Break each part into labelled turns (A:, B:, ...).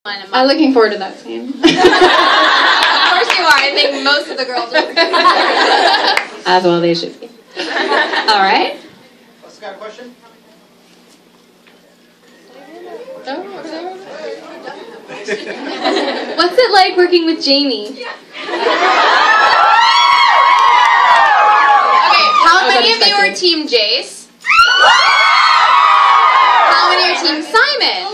A: I'm looking forward to that scene.
B: Of course you are. I think most of the girls are.
A: As well they should be. All right.
C: What's got a question?
A: What's it like working with Jamie?
B: Okay, how many of you are Team Jace? How many are Team Simon?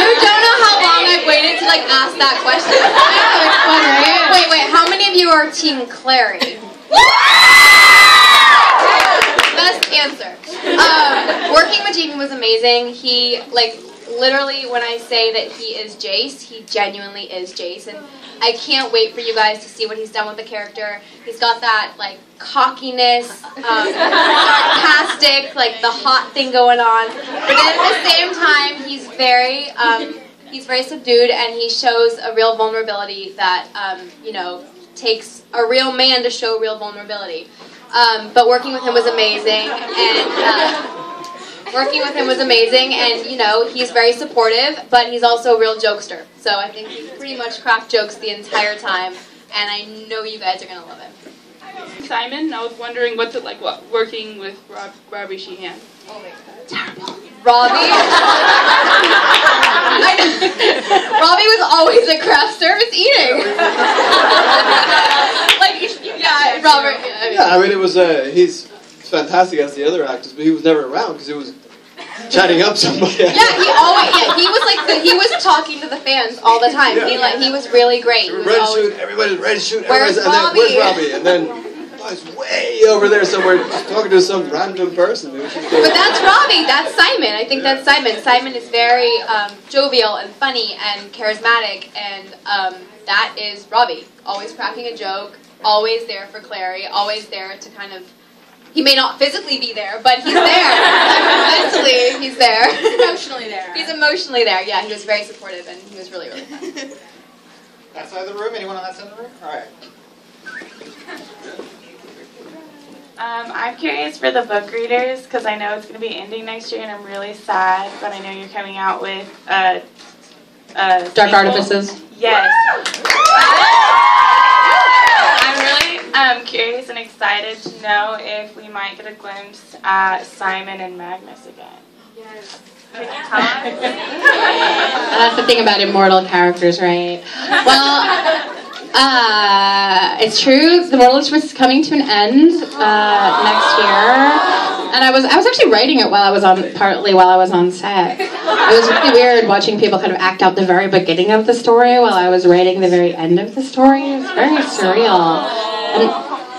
B: You don't know how long I've waited to ask that question. Wait, how many of you are Team Clary? Best answer. Working with Jamie was amazing. He, literally, when I say that he is Jace, he genuinely is Jace, and I can't wait for you guys to see what he's done with the character. He's got that, cockiness, sarcastic, the hot thing going on, but then at the same time, he's very subdued, and he shows a real vulnerability that, takes a real man to show real vulnerability. But working with him was amazing, and he's very supportive, but he's also a real jokester. So I think he pretty much cracked jokes the entire time, and I know you guys are going to love him.
D: Simon, I was wondering what's it like working with Robbie Sheehan?
B: Oh my God. Terrible. Robbie? Robbie was always at craft service eating. Robert.
E: It was, he's fantastic as the other actors, but he was never around because he was chatting up somebody.
B: He was talking to the fans all the time.
E: Yeah.
B: He was really great.
E: Everybody's ready to shoot.
B: Where's Robbie?
E: Where's Robbie? And then he's way over there somewhere just talking to some random person.
B: But that's Robbie. That's Simon. I think that's Simon. Simon is very jovial and funny and charismatic, and that is Robbie. Always cracking a joke, always there for Clary, always there to kind of... He may not physically be there, but he's there. Mentally, he's there.
F: He's emotionally there.
B: He's emotionally there. Yeah, he was very supportive, and he was really, really fun.
C: That side of the room? Anyone on that side of the room? All right.
G: I'm curious for the book readers, because I know it's going to be ending next year, and I'm really sad, but I know you're coming out with
A: Dark Artifices.
G: Yes. I'm really curious and excited to know if we might get a glimpse at Simon and Magnus again. Yes. Can you tell us?
A: That's the thing about immortal characters, right? Well, it's true. The Mortal Instruments is coming to an end next year, and I was actually writing it partly while I was on set. It was really weird watching people kind of act out the very beginning of the story while I was writing the very end of the story. It was very surreal. And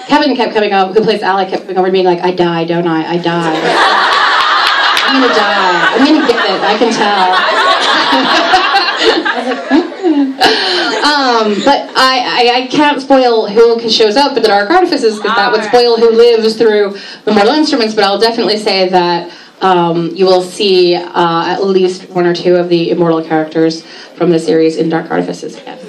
A: Kevin kept coming up, who plays Alec, kept coming over and being like, "I die, don't I? I die. I'm gonna die. I'm gonna get it. I can tell." But I can't spoil who shows up at the Dark Artifices, because that would spoil who lives through the Mortal Instruments, but I'll definitely say that you will see at least one or two of the immortal characters from the series in Dark Artifices again.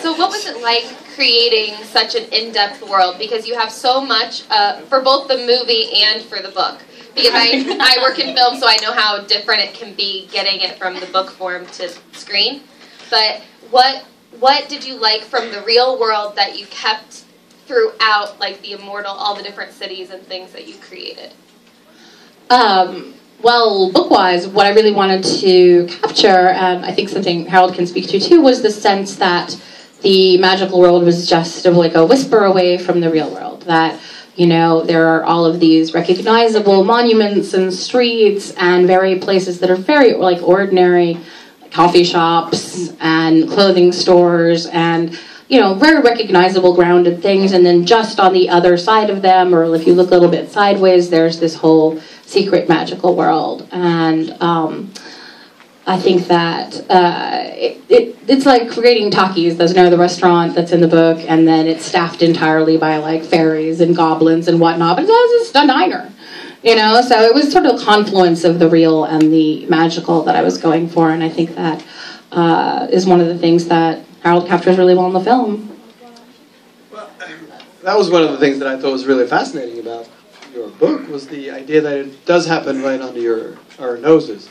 B: So what was it like creating such an in-depth world? Because you have so much for both the movie and for the book. Because I work in film, so I know how different it can be getting it from the book form to screen. But what did you like from the real world that you kept throughout, the immortal, all the different cities and things that you created?
A: Well, book-wise, what I really wanted to capture, and I think something Harold can speak to too, was the sense that the magical world was just a whisper away from the real world. That, there are all of these recognizable monuments and streets and places that are very, ordinary coffee shops and clothing stores and, very recognizable, grounded things. And then just on the other side of them, or if you look a little bit sideways, there's this whole secret magical world. And I think that it's like creating Takis, the restaurant that's in the book, and then it's staffed entirely by fairies and goblins and whatnot, but it's just a diner, so it was sort of a confluence of the real and the magical that I was going for, and I think that is one of the things that Harold captures really well in the film.
E: Well, that was one of the things that I thought was really fascinating about your book was the idea that it does happen right under our noses.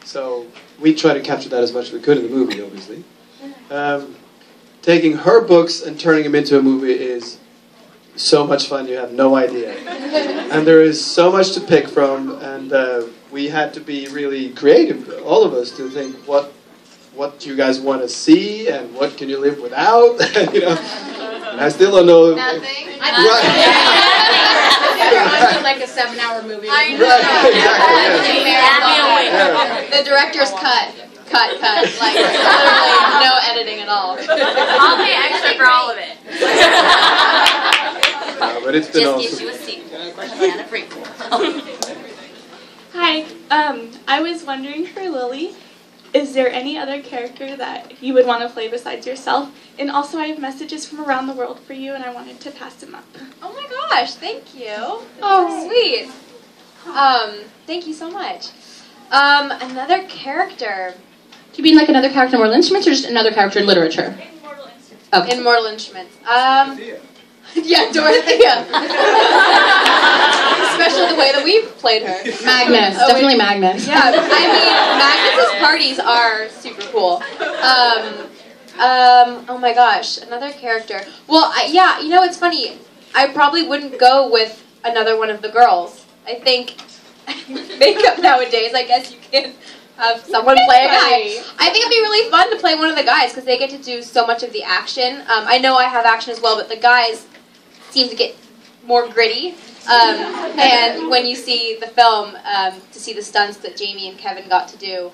E: So we try to capture that as much as we could in the movie, obviously. Taking her books and turning them into a movie is so much fun, you have no idea. And there is so much to pick from, and we had to be really creative, all of us, to think what you guys want to see and what can you live without. And, you know, and I still don't know.
B: Nothing.
F: Under like a 7-hour movie.
B: I know.
E: Right, exactly,
B: The director's cut. Like, literally no editing at all.
F: I'll pay extra for all of it.
E: but it's been
F: Just
E: awesome.
F: gives you a sequel and a prequel.
G: Hi, I was wondering for Lily, is there any other character that you would want to play besides yourself? And also I have messages from around the world for you and I wanted to pass them up.
B: Oh my gosh, thank you. Oh, sweet. Thank you so much. Another character.
A: Do you mean like another character in Mortal Instruments, or just another character in literature? Okay.
B: In Mortal Instruments. Yeah, Dorothea. Especially the way that we played her.
A: Magnus, definitely Magnus.
B: Yeah, I mean, Magnus's parties are super cool. Oh my gosh, another character. Well, yeah, you know, it's funny. I probably wouldn't go with another one of the girls. I think makeup nowadays, I guess you can have someone play a guy. I think it'd be really fun to play one of the guys because they get to do so much of the action. I know I have action as well, but the guys seem to get more gritty. And when you see the film, to see the stunts that Jamie and Kevin got to do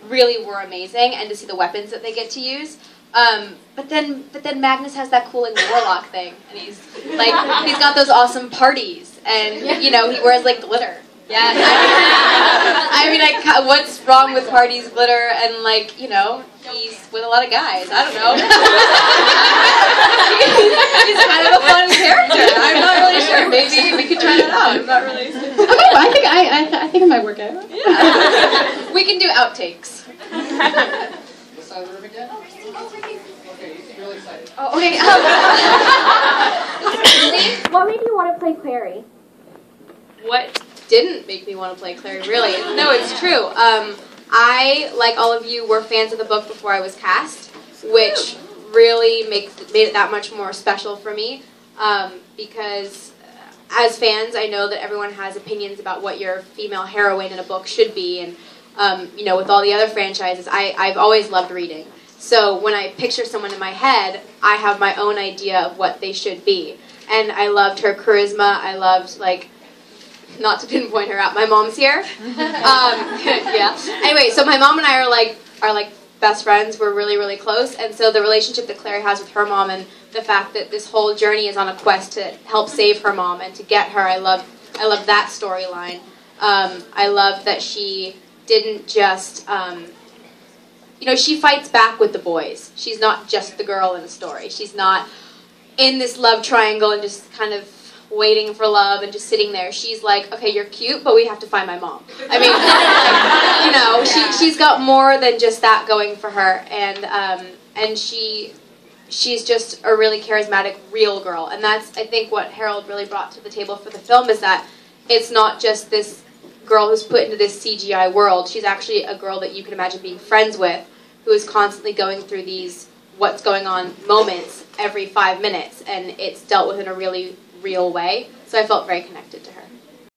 B: really were amazing, and to see the weapons that they get to use. But then Magnus has that cool like warlock thing, and he's got those awesome parties, and you know he wears like glitter. Yeah, I mean, what's wrong with parties, glitter, and like you know he's with a lot of guys. I don't know. He's kind of a fun character. I'm not really sure. Maybe we could try that out. I'm not really sure.
A: Okay, I think it might work out.
B: Yeah. We can do outtakes.
C: This side of the room again? Okay, he's really excited.
B: Oh, okay. What made you want to play Clary? What didn't make me want to play Clary, really? No, it's true. I, like all of you, were fans of the book before I was cast, which really made it that much more special for me, because as fans, I know that everyone has opinions about what your female heroine in a book should be, and you know, with all the other franchises, I've always loved reading. So when I picture someone in my head, I have my own idea of what they should be. And I loved her charisma. I loved, like, not to pinpoint her out, my mom's here. Yeah. Anyway, so my mom and I are like best friends. We're really, really close. And so the relationship that Clary has with her mom, and the fact that this whole journey is on a quest to help save her mom and to get her, I love that storyline. I love that she didn't just, you know, she fights back with the boys. She's not just the girl in the story. She's not in this love triangle and just kind of waiting for love and just sitting there. She's like, okay, you're cute, but we have to find my mom. I mean, like, you know, she's got more than just that going for her, and she's just a really charismatic, real girl. And that's, I think, what Harold really brought to the table for the film, is that it's not just this girl who's put into this CGI world. She's actually a girl that you can imagine being friends with, who is constantly going through these what's going on moments every 5 minutes, and it's dealt with in a really real way. So I felt very connected to her.